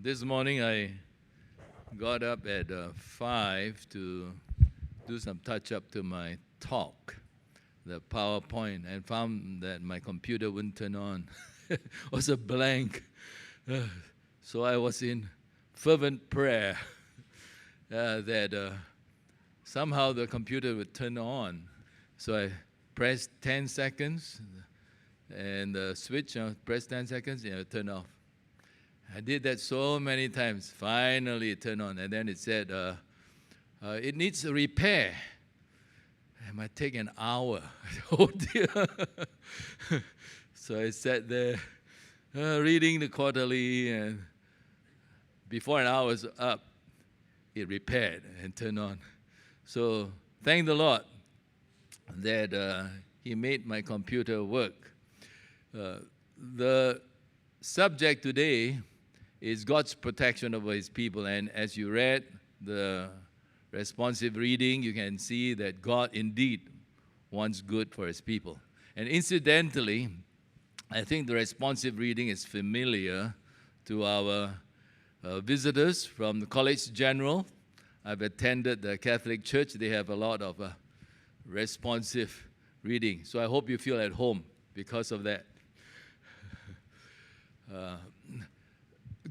This morning I got up at 5 to do some touch-up to my talk, the PowerPoint, and found that my computer wouldn't turn on. It was a blank. So I was in fervent prayer that somehow the computer would turn on. So I pressed 10 seconds, and the switch, pressed 10 seconds, and it turned off. I did that so many times. Finally, it turned on, and then it said, it needs a repair. It might take an hour. Oh, dear. So I sat there reading the quarterly, and before an hour was up, it repaired and turned on. So thank the Lord that He made my computer work. The subject today is God's protection over His people. And as you read the responsive reading, you can see that God indeed wants good for His people. And incidentally, I think the responsive reading is familiar to our visitors from the College General. I've attended the Catholic Church. They have a lot of responsive reading. So I hope you feel at home because of that.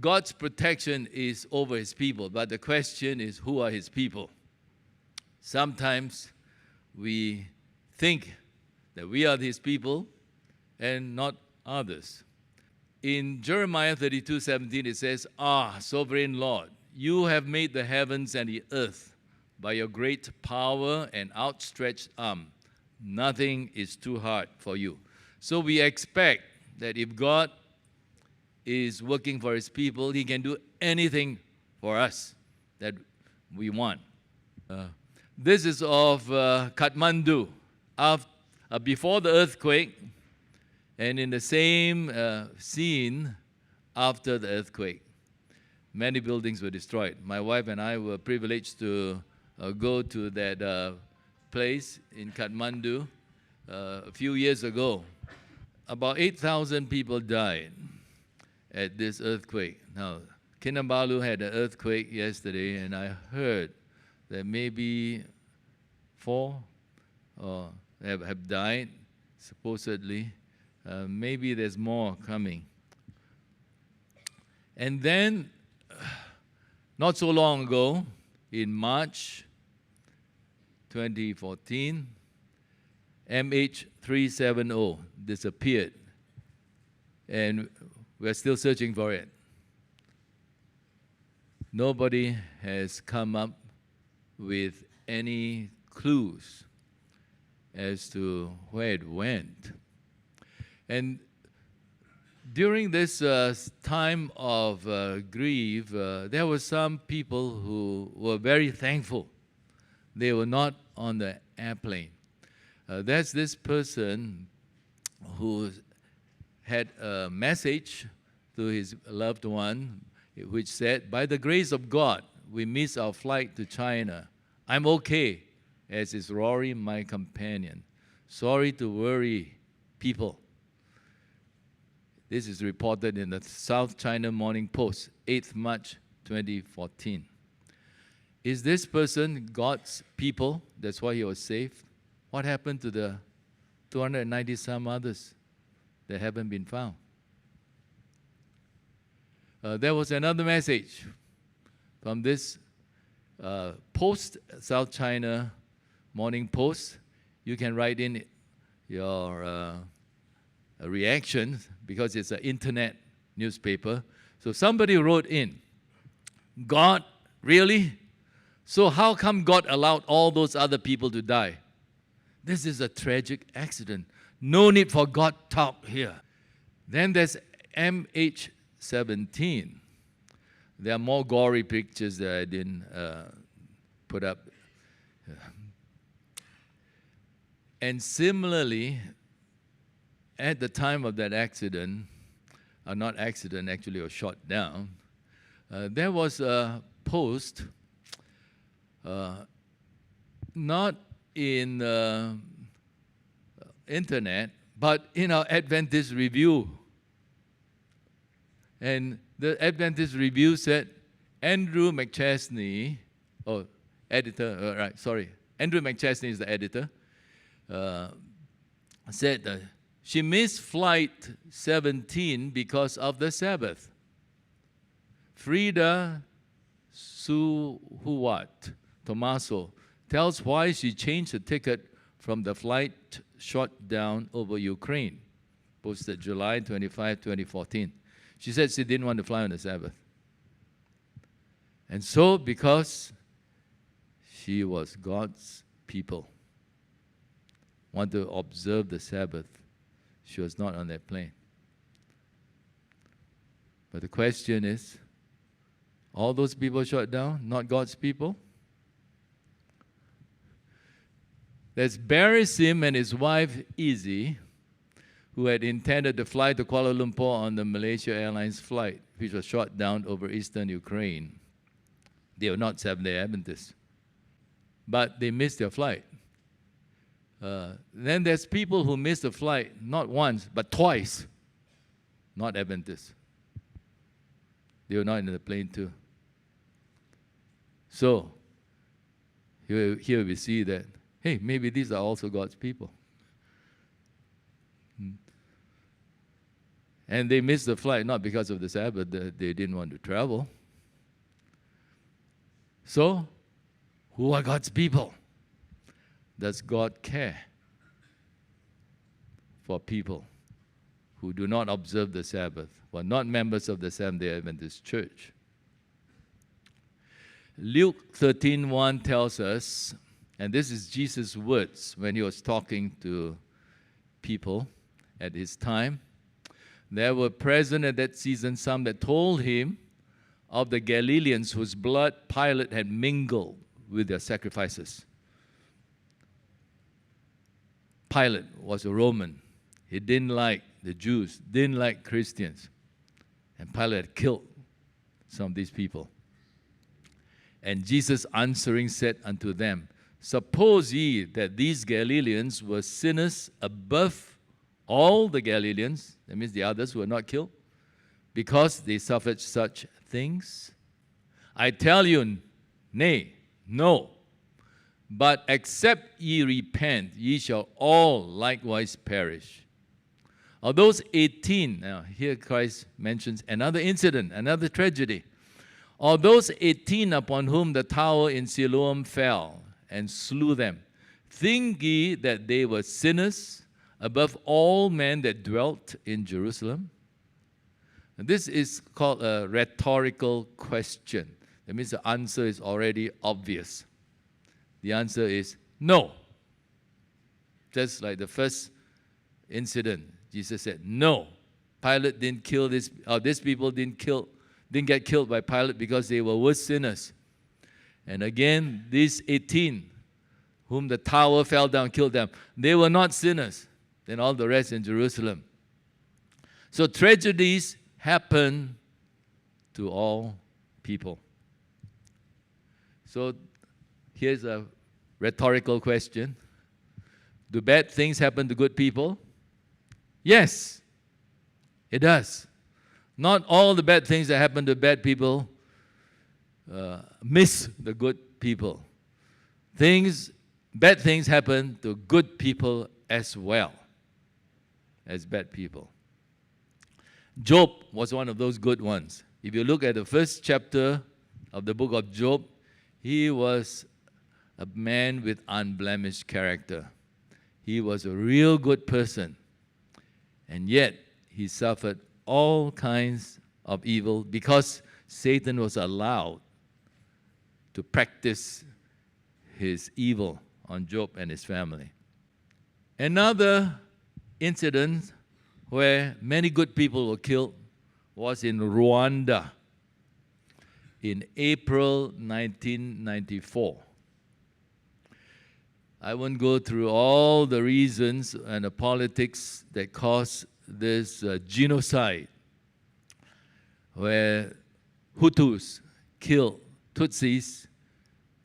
God's protection is over His people, but the question is, who are His people? Sometimes we think that we are His people and not others. In Jeremiah 32:17, it says, sovereign Lord, you have made the heavens and the earth by your great power and outstretched arm. Nothing is too hard for you. So we expect that if God is working for His people, He can do anything for us that we want. This is of Kathmandu, before the earthquake, and in the same scene after the earthquake. Many buildings were destroyed. My wife and I were privileged to go to that place in Kathmandu a few years ago. About 8,000 people died at this earthquake. Now, Kinabalu had an earthquake yesterday, and I heard that maybe 4 have died, supposedly. Maybe there's more coming. And then, not so long ago, in March 2014, MH370 disappeared, and we're still searching for it. Nobody has come up with any clues as to where it went. And during this time of grief, there were some people who were very thankful they were not on the airplane. There's this person who had a message to his loved one, which said, by the grace of God, we missed our flight to China. I'm okay, as is Rory, my companion. Sorry to worry people. This is reported in the South China Morning Post, 8th March 2014. Is this person God's people? That's why he was saved. What happened to the 290 some others that haven't been found? There was another message from this Post, South China Morning Post. You can write in your reaction because it's an internet newspaper. So somebody wrote in, God, really? So how come God allowed all those other people to die? This is a tragic accident. No need for God talk here. Then there's MH17. There are more gory pictures that I didn't put up. And similarly, at the time of that accident, not accident, actually, was shot down, there was a post, not in internet, but in our Adventist Review. And the Adventist Review said, Andrew McChesney, Andrew McChesney is the editor, said she missed flight 17 because of the Sabbath. Frida Suhuat Tomaso tells why she changed the ticket from the flight shot down over Ukraine, posted July 25, 2014. She said she didn't want to fly on the Sabbath. And so, because she was God's people, want to observe the Sabbath, she was not on that plane. But the question is, all those people shot down, not God's people? There's Barry Sim and his wife, Izzy, who had intended to fly to Kuala Lumpur on the Malaysia Airlines flight, which was shot down over eastern Ukraine. They were not Seventh-day Adventists, but they missed their flight. Then there's people who missed the flight, not once, but twice, not Adventists. They were not in the plane too. So, here we see that, hey, maybe these are also God's people. And they missed the flight, not because of the Sabbath, they didn't want to travel. So, who are God's people? Does God care for people who do not observe the Sabbath, who are not members of the Seventh-day Adventist Church? Luke 13:1 tells us, and this is Jesus' words when he was talking to people at his time. There were present at that season some that told him of the Galileans whose blood Pilate had mingled with their sacrifices. Pilate was a Roman. He didn't like the Jews, didn't like Christians. And Pilate had killed some of these people. And Jesus answering said unto them, Suppose ye that these Galileans were sinners above all the Galileans, that means the others who were not killed, because they suffered such things? I tell you, nay, no. But except ye repent, ye shall all likewise perish. Of those 18, now here Christ mentions another incident, another tragedy. Of those 18 upon whom the tower in Siloam fell and slew them, think ye that they were sinners above all men that dwelt in Jerusalem? And this is called a rhetorical question. That means the answer is already obvious. The answer is no. Just like the first incident, Jesus said, no. Pilate didn't kill these people didn't get killed by Pilate because they were worse sinners. And again, these 18, whom the tower fell down, killed them, they were not sinners than all the rest in Jerusalem. So tragedies happen to all people. So here's a rhetorical question. Do bad things happen to good people? Yes, it does. Not all the bad things that happen to bad people miss the good people. Bad things happen to good people as well as bad people. Job was one of those good ones. If you look at the first chapter of the book of Job, he was a man with unblemished character. He was a real good person. And yet, he suffered all kinds of evil because Satan was allowed to practice his evil on Job and his family. Another incident where many good people were killed was in Rwanda in April 1994. I won't go through all the reasons and the politics that caused this genocide, where Hutus killed Tutsis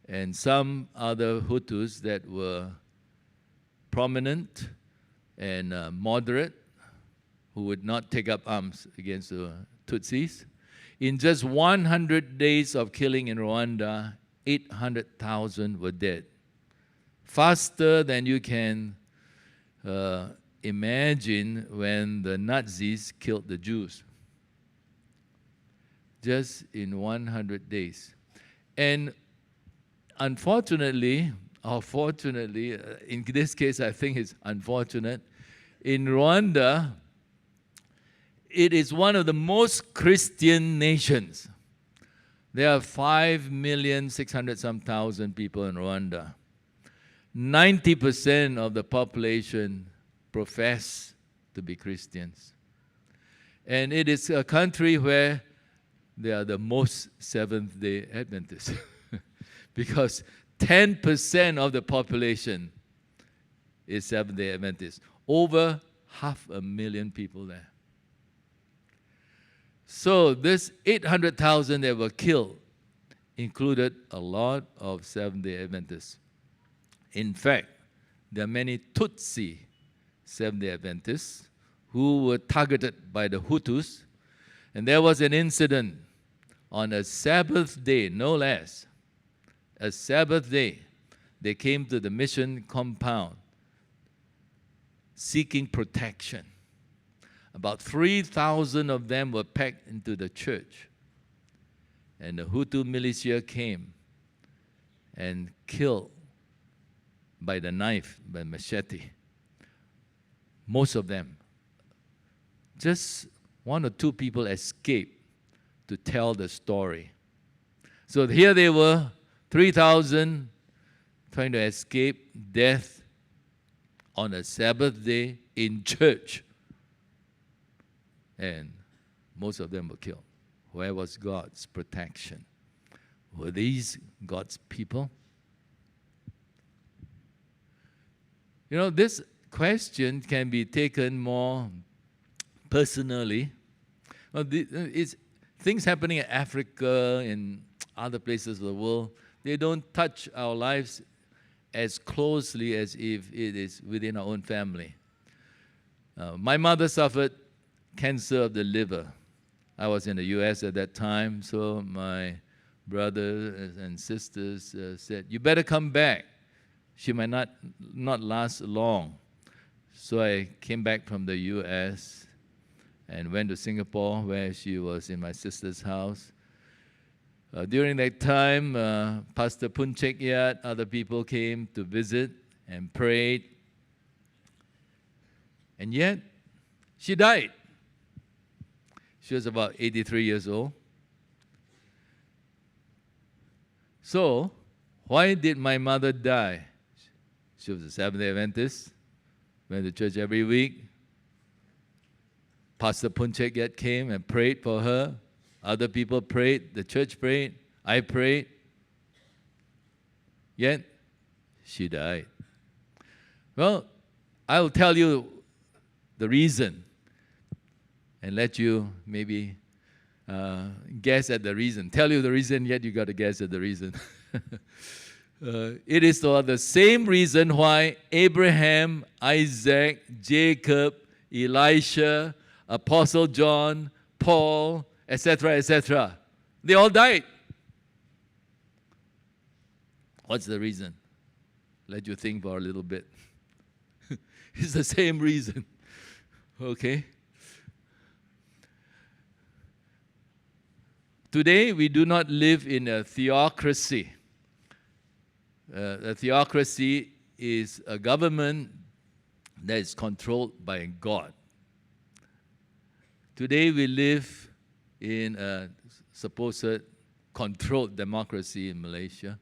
and some other Hutus that were prominent and moderate, who would not take up arms against the Tutsis. In just 100 days of killing in Rwanda, 800,000 were dead. Faster than you can imagine when the Nazis killed the Jews. Just in 100 days. And unfortunately, or fortunately, in this case I think it's unfortunate, in Rwanda, it is one of the most Christian nations. There are 5,600,000 people in Rwanda. 90% of the population profess to be Christians. And it is a country where they are the most Seventh-day Adventists. Because 10% of the population is Seventh-day Adventists. Over 500,000 people there. So this 800,000 that were killed included a lot of Seventh-day Adventists. In fact, there are many Tutsi Seventh-day Adventists who were targeted by the Hutus. And there was an incident on a Sabbath day, no less. A Sabbath day, they came to the mission compound seeking protection. About 3,000 of them were packed into the church. And the Hutu militia came and killed by the knife, by machete. Most of them. Just one or two people escaped to tell the story. So here they were, 3,000 trying to escape death on a Sabbath day in church. And most of them were killed. Where was God's protection? Were these God's people? You know, this question can be taken more personally. Well, it's things happening in Africa and other places of the world. They don't touch our lives as closely as if it is within our own family. My mother suffered cancer of the liver. I was in the U.S. at that time, so my brothers and sisters said, "You better come back. She might not last long." So I came back from the U.S. and went to Singapore, where she was in my sister's house. During that time, Pastor Punchek Yat, other people came to visit and prayed. And yet, she died. She was about 83 years old. So, why did my mother die? She was a Seventh-day Adventist, went to church every week. Pastor Punchek Yat came and prayed for her. Other people prayed. The church prayed. I prayed. Yet, she died. Well, I will tell you the reason and let you maybe guess at the reason. Tell you the reason, yet you got to guess at the reason. It is for the same reason why Abraham, Isaac, Jacob, Elisha, Apostle John, Paul, etc., they all died. What's the reason? Let you think for a little bit. It's the same reason. Okay? Today, we do not live in a theocracy. A theocracy is a government that is controlled by God. Today, we live in a supposed controlled democracy in Malaysia.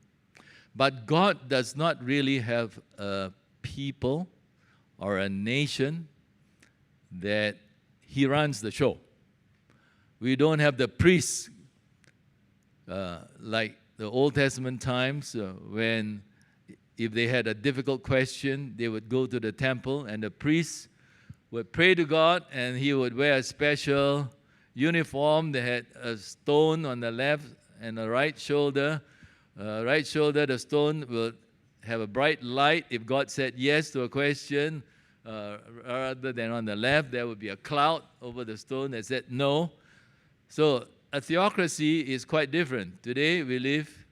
But God does not really have a people or a nation that He runs the show. We don't have the priests like the Old Testament times when if they had a difficult question, they would go to the temple and the priest would pray to God and he would wear a special uniform that had a stone on the left and the right shoulder. The stone will have a bright light. If God said yes to a question, rather than on the left, there would be a cloud over the stone that said no. So a theocracy is quite different. Today we live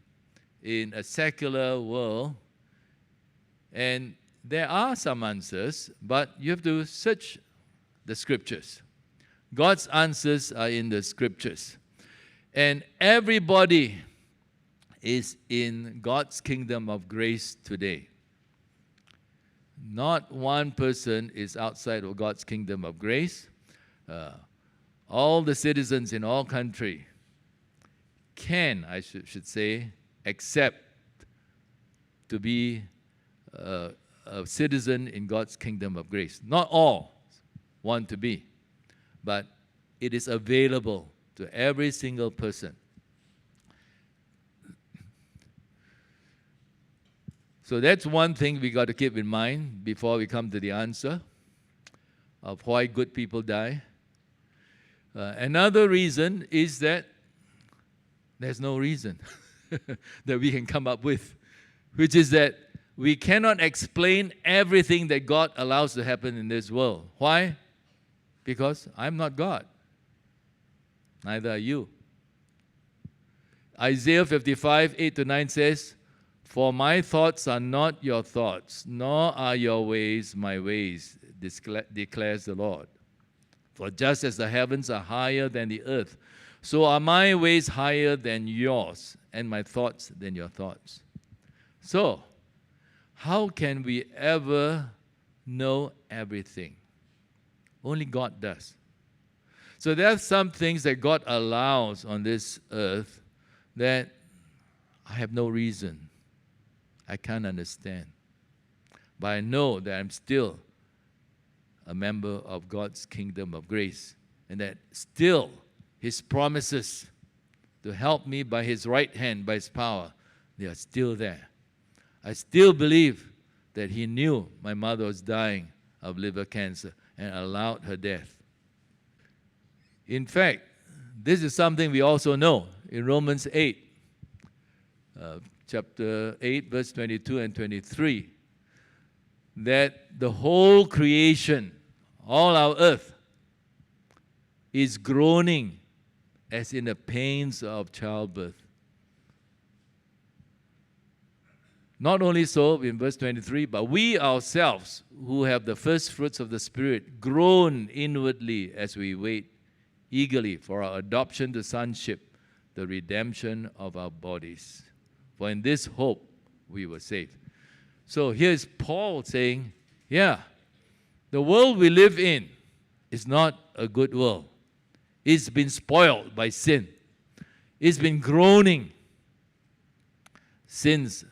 in a secular world, and there are some answers, but you have to search the scriptures. God's answers are in the scriptures. And everybody is in God's kingdom of grace today. Not one person is outside of God's kingdom of grace. All the citizens in all country can, I should say, accept to be a citizen in God's kingdom of grace. Not all want to be, but it is available to every single person. So that's one thing we got to keep in mind before we come to the answer of why good people die. Another reason is that there's no reason that we can come up with, which is that we cannot explain everything that God allows to happen in this world. Why? Because I'm not God. Neither are you. Isaiah 55, 8-9 says, "For my thoughts are not your thoughts, nor are your ways my ways, declares the Lord. For just as the heavens are higher than the earth, so are my ways higher than yours, and my thoughts than your thoughts." So, how can we ever know everything? Only God does. So there are some things that God allows on this earth that I have no reason. I can't understand. But I know that I'm still a member of God's kingdom of grace, and that still His promises to help me by His right hand, by His power, they are still there. I still believe that He knew my mother was dying of liver cancer and allowed her death. In fact, this is something we also know in Romans 8, chapter 8, verse 22 and 23, that the whole creation, all our earth, is groaning as in the pains of childbirth. Not only so, in verse 23, but we ourselves, who have the first fruits of the Spirit, groan inwardly as we wait eagerly for our adoption to sonship, the redemption of our bodies. For in this hope we were saved. So here's Paul saying, yeah, the world we live in is not a good world. It's been spoiled by sin. It's been groaning since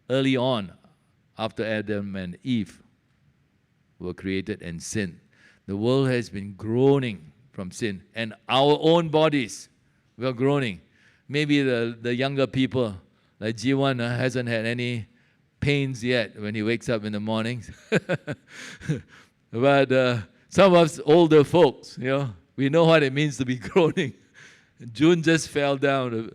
early on, after Adam and Eve were created and sinned. The world has been groaning from sin. And our own bodies, we are groaning. Maybe the younger people, like Jiwan, hasn't had any pains yet when he wakes up in the mornings. But some of us older folks, we know what it means to be groaning. June just fell down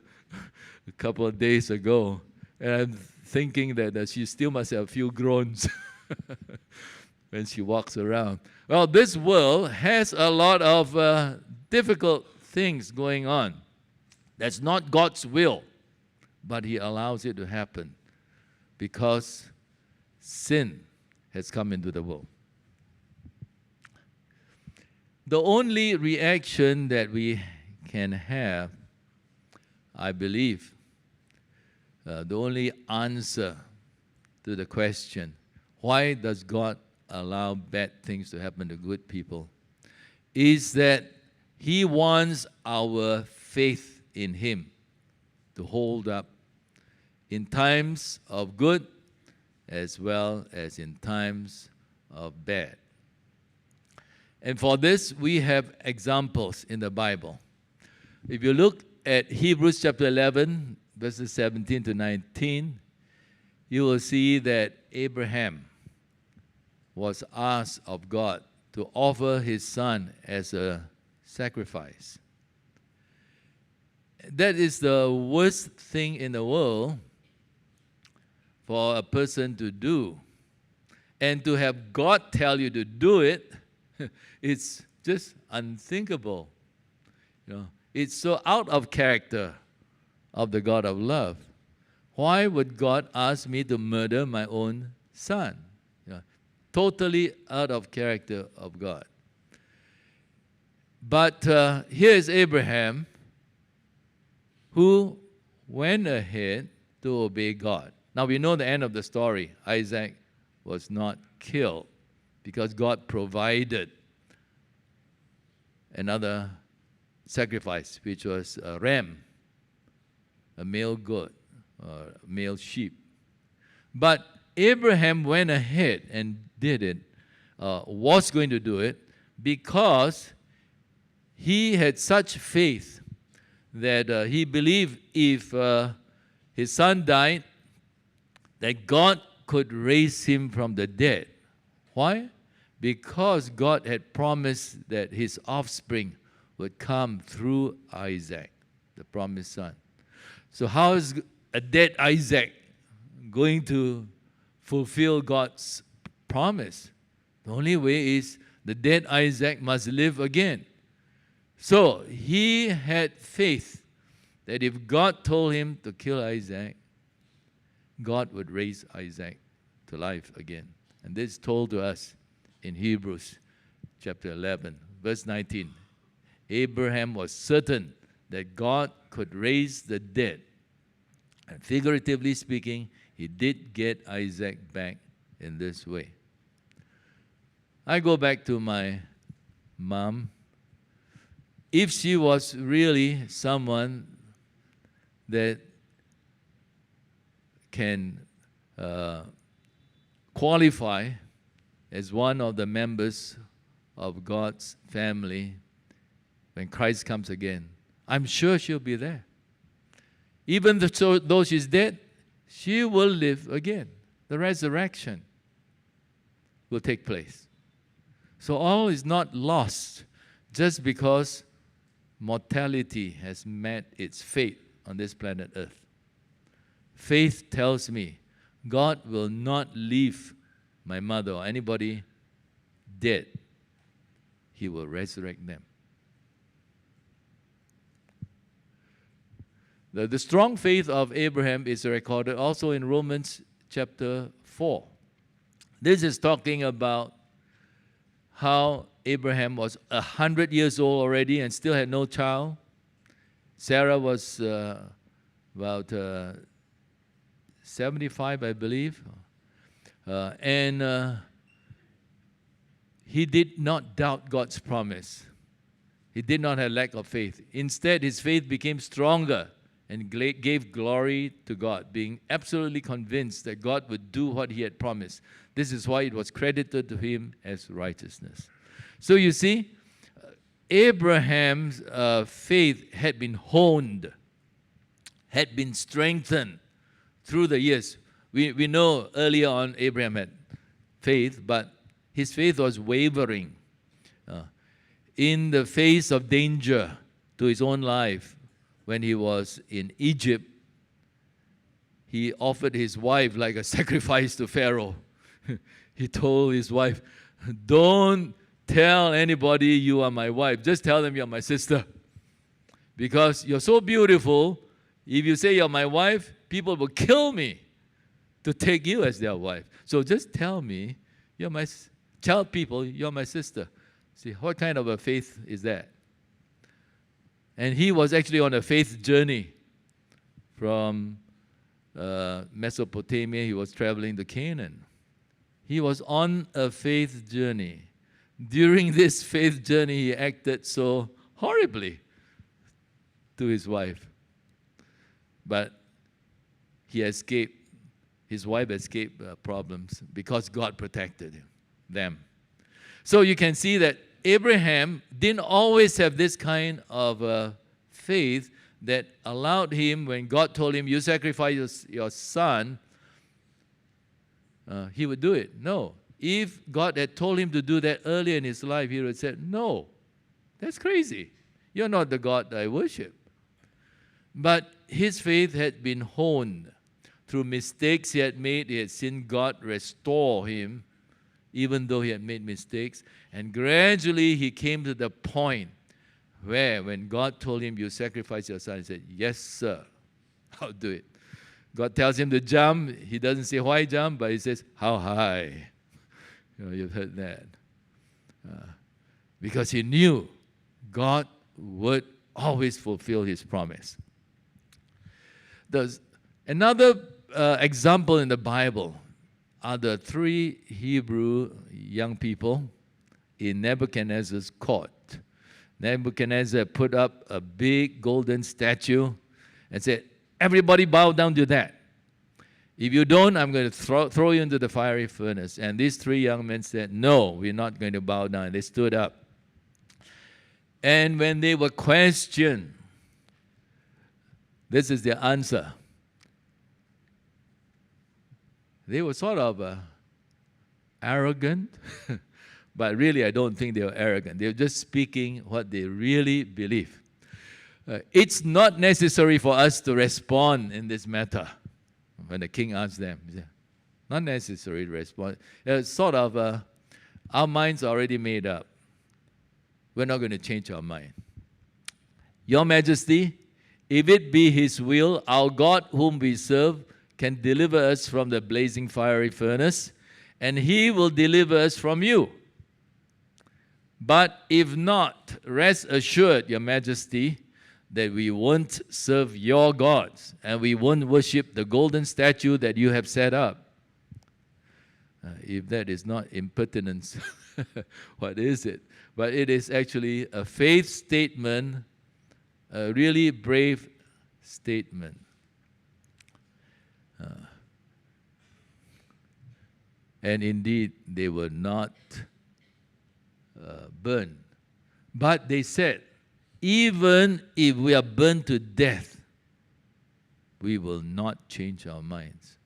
a couple of days ago, and I'm thinking that she still must have a few groans when she walks around. Well, this world has a lot of difficult things going on. That's not God's will, but He allows it to happen because sin has come into the world. The only reaction that we can have, I believe, the only answer to the question, why does God allow bad things to happen to good people, is that He wants our faith in Him to hold up in times of good as well as in times of bad. And for this, we have examples in the Bible. If you look at Hebrews chapter 11, verses 17 to 19, you will see that Abraham was asked of God to offer his son as a sacrifice. That is the worst thing in the world for a person to do. And to have God tell you to do it, it's just unthinkable. It's so out of character of the God of love. Why would God ask me to murder my own son? Yeah, totally out of character of God. But here is Abraham, who went ahead to obey God. Now we know the end of the story. Isaac was not killed because God provided another sacrifice, which was a ram, a male goat, or a male sheep. But Abraham went ahead and did it, was going to do it, because he had such faith that he believed if his son died, that God could raise him from the dead. Why? Because God had promised that his offspring would come through Isaac, the promised son. So how is a dead Isaac going to fulfill God's promise? The only way is the dead Isaac must live again. So he had faith that if God told him to kill Isaac, God would raise Isaac to life again. And this is told to us in Hebrews chapter 11, verse 19. Abraham was certain that God could raise the dead. And figuratively speaking, he did get Isaac back in this way. I go back to my mom. If she was really someone that can qualify as one of the members of God's family when Christ comes again, I'm sure she'll be there. Even though she's dead, she will live again. The resurrection will take place. So all is not lost just because mortality has met its fate on this planet Earth. Faith tells me God will not leave my mother or anybody dead. He will resurrect them. The strong faith of Abraham is recorded also in Romans chapter 4. This is talking about how Abraham was 100 years old already and still had no child. Sarah was about 75, I believe. And he did not doubt God's promise. He did not have lack of faith. Instead, his faith became stronger and gave glory to God, being absolutely convinced that God would do what he had promised. This is why it was credited to him as righteousness. So you see, Abraham's faith had been honed, had been strengthened through the years. We know earlier on Abraham had faith, but his faith was wavering. In the face of danger to his own life, when he was in Egypt, he offered his wife like a sacrifice to Pharaoh. He told his wife, don't tell anybody you are my wife. Just tell them you're my sister. Because you're so beautiful, if you say you're my wife, people will kill me to take you as their wife. So just tell me, tell people you're my sister. See, what kind of a faith is that? And he was actually on a faith journey from Mesopotamia. He was traveling to Canaan. He was on a faith journey. During this faith journey, he acted so horribly to his wife. But he escaped. His wife escaped problems because God protected them. So you can see that Abraham didn't always have this kind of faith that allowed him, when God told him, you sacrifice your son, he would do it. No. If God had told him to do that earlier in his life, he would have said, no, that's crazy. You're not the God I worship. But his faith had been honed. Through mistakes he had made, he had seen God restore him, even though he had made mistakes. And gradually he came to the point Where when God told him, you sacrifice your son, he said, yes, sir, I'll do it. God tells him to jump. He doesn't say why jump, but he says, how high? You've heard that. Because he knew God would always fulfill his promise. Another example in the Bible are the 3 Hebrew young people in Nebuchadnezzar's court. Nebuchadnezzar put up a big golden statue and said, everybody bow down to that. If you don't, I'm going to throw you into the fiery furnace. And these 3 young men said, no, we're not going to bow down. They stood up. And when they were questioned, this is their answer. They were sort of arrogant, but really I don't think they were arrogant. They were just speaking what they really believe. It's not necessary for us to respond in this matter. When the king asked them, not necessary to respond. It's sort of, our minds are already made up. We're not going to change our mind. Your Majesty, if it be His will, our God whom we serve can deliver us from the blazing fiery furnace, and He will deliver us from you. But if not, rest assured, Your Majesty, that we won't serve your gods, and we won't worship the golden statue that you have set up. If that is not impertinence, what is it? But it is actually a faith statement, a really brave statement. And indeed, they were not burned. But they said, even if we are burned to death, we will not change our minds.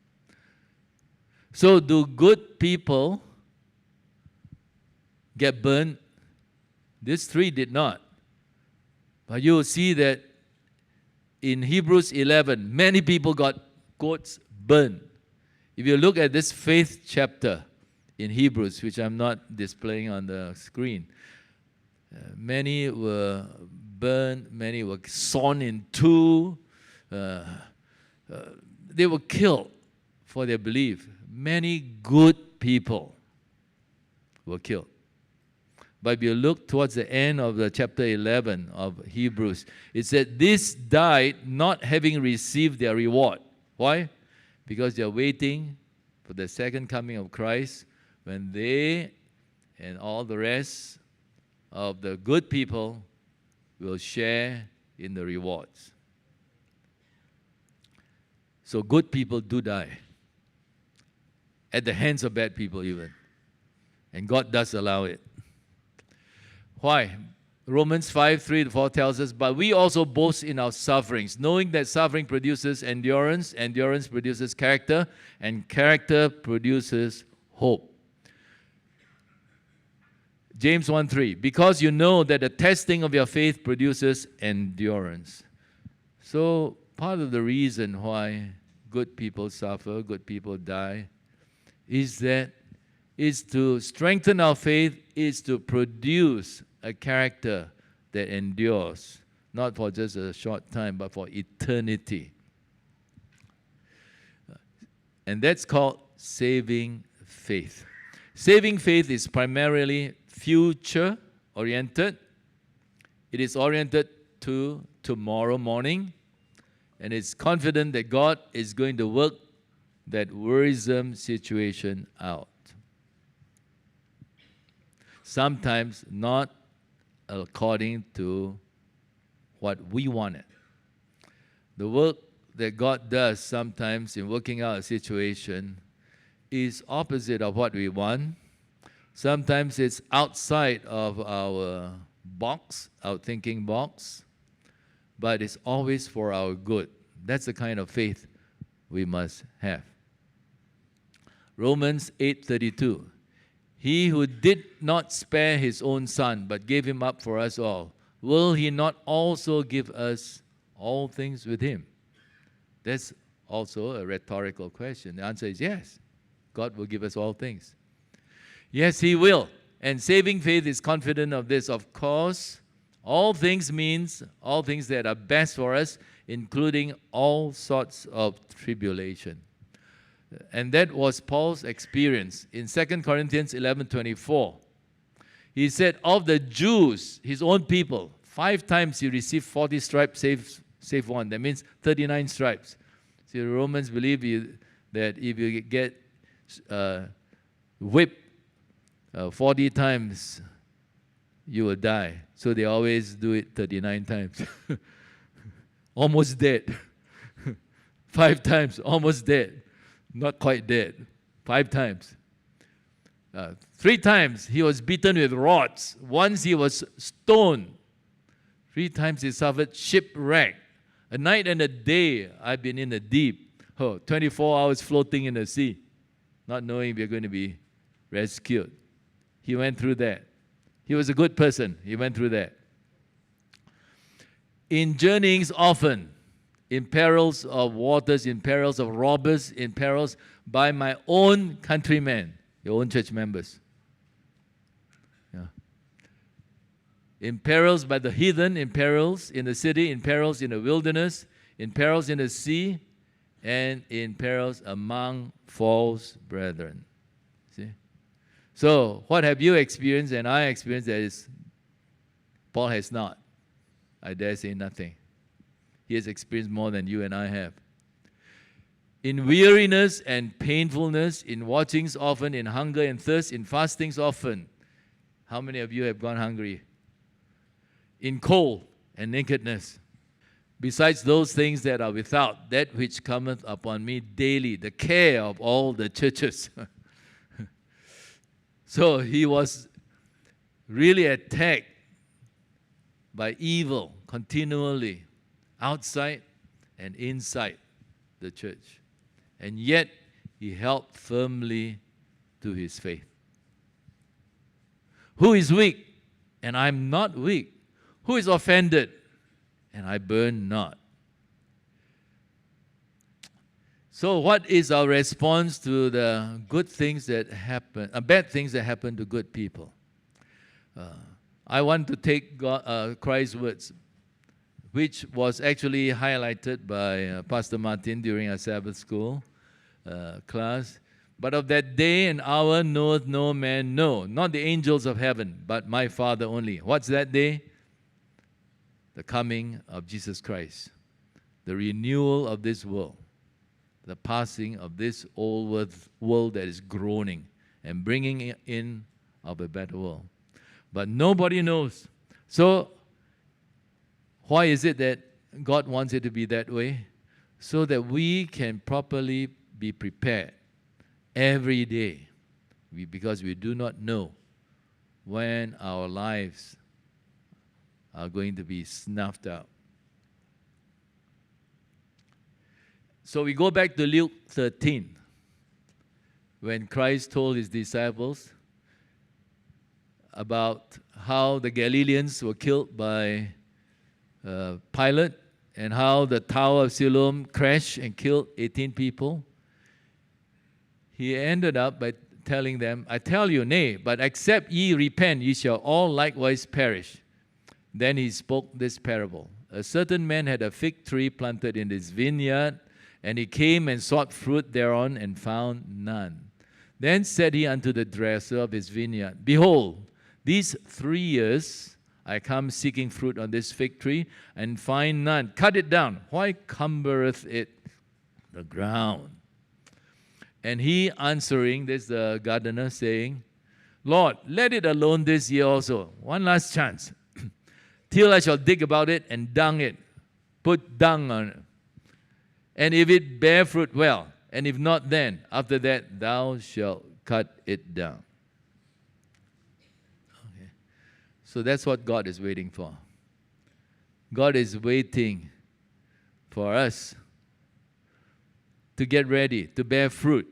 So do good people get burned? These 3 did not. But you will see that in Hebrews 11, many people got, quotes, burned. If you look at this faith chapter in Hebrews, which I'm not displaying on the screen, many were burned, many were sawn in two. They were killed for their belief. Many good people were killed. But if you look towards the end of the chapter 11 of Hebrews, it said, this died not having received their reward. Why? Because they are waiting for the second coming of Christ, when they and all the rest of the good people will share in the rewards. So good people do die, at the hands of bad people even. And God does allow it. Why? Romans 5:3-4 tells us, but we also boast in our sufferings, knowing that suffering produces endurance, endurance produces character, and character produces hope. James 1:3, because you know that the testing of your faith produces endurance. So part of the reason why good people suffer, good people die, is to strengthen our faith, is to produce a character that endures, not for just a short time, but for eternity. And that's called saving faith. Saving faith is primarily future-oriented. It is oriented to tomorrow morning, and it's confident that God is going to work that worrisome situation out. Sometimes not according to what we wanted. The work that God does sometimes in working out a situation is opposite of what we want. Sometimes it's outside of our box, our thinking box, but it's always for our good. That's the kind of faith we must have. Romans 8:32. He who did not spare his own son, but gave him up for us all, will he not also give us all things with him? That's also a rhetorical question. The answer is yes. God will give us all things. Yes, He will. And saving faith is confident of this. Of course, All things means all things that are best for us, including all sorts of tribulation. And that was Paul's experience. In 2 Corinthians 11:24, he said, of the Jews, his own people, 5 times he received 40 stripes, save one. That means 39 stripes. See, the Romans believe that if you get whipped 40 times, you will die. So they always do it 39 times. Almost dead. 5 times, almost dead. Not quite dead. 5 times. 3 times he was beaten with rods. Once he was stoned. 3 times he suffered shipwreck. A night and a day I've been in the deep. 24 hours floating in the sea, not knowing we're going to be rescued. He went through that. He was a good person. He went through that. In journeyings often, in perils of waters, in perils of robbers, in perils by my own countrymen, your own church members. Yeah. In perils by the heathen, in perils in the city, in perils in the wilderness, in perils in the sea, and in perils among false brethren. See? So, what have you experienced and I experienced that is Paul has not? I dare say nothing. He has experienced more than you and I have. In weariness and painfulness, in watchings often, in hunger and thirst, in fastings often. How many of you have gone hungry? In cold and nakedness. Besides those things that are without, that which cometh upon me daily, the care of all the churches. So he was really attacked by evil continually, outside and inside the church. And yet, he held firmly to his faith. Who is weak? And I'm not weak. Who is offended? And I burn not. So what is our response to the good things that happen, bad things that happen to good people? I want to take Christ's words, which was actually highlighted by Pastor Martin during our Sabbath school class. But of that day and hour knoweth no man, no, not the angels of heaven, but my Father only. What's that day? The coming of Jesus Christ, the renewal of this world, the passing of this old world that is groaning and bringing in of a better world. But nobody knows. So, why is it that God wants it to be that way? So that we can properly be prepared every day. Because we do not know when our lives are going to be snuffed out. So we go back to Luke 13, when Christ told his disciples about how the Galileans were killed by Pilate, and how the Tower of Siloam crashed and killed 18 people. He ended up by telling them, I tell you, nay, but except ye repent, ye shall all likewise perish. Then he spoke this parable. A certain man had a fig tree planted in his vineyard, and he came and sought fruit thereon, and found none. Then said he unto the dresser of his vineyard, Behold, these 3 years I come seeking fruit on this fig tree, and find none. Cut it down. Why cumbereth it the ground? And he answering, this the gardener, saying, Lord, let it alone this year also. One last chance. Till I shall dig about it and dung it. Put dung on it. And if it bear fruit, well. And if not, then after that thou shalt cut it down. Okay. So that's what God is waiting for. God is waiting for us to get ready, to bear fruit.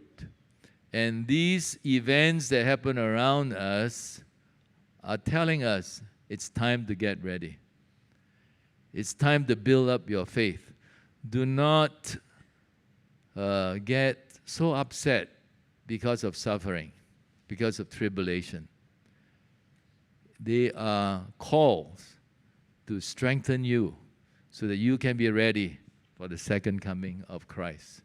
And these events that happen around us are telling us it's time to get ready. It's time to build up your faith. Do not get so upset because of suffering, because of tribulation. They are calls to strengthen you so that you can be ready for the second coming of Christ.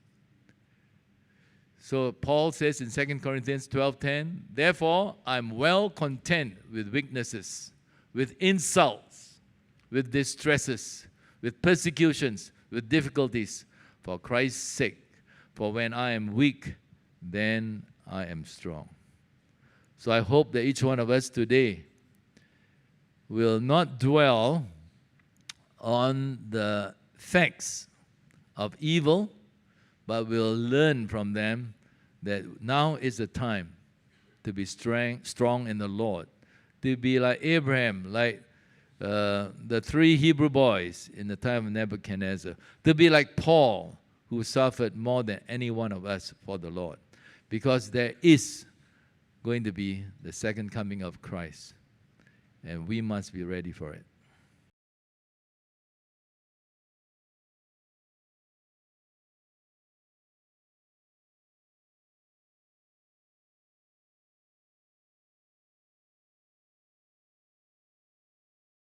So Paul says in 2 Corinthians 12:10, therefore I'm well content with weaknesses, with insults, with distresses, with persecutions, with difficulties, for Christ's sake. For when I am weak, then I am strong. So I hope that each one of us today will not dwell on the facts of evil, but will learn from them that now is the time to be strong in the Lord, to be like Abraham, like the 3 Hebrew boys in the time of Nebuchadnezzar, to be like Paul, who suffered more than any one of us for the Lord, because there is going to be the second coming of Christ, and we must be ready for it.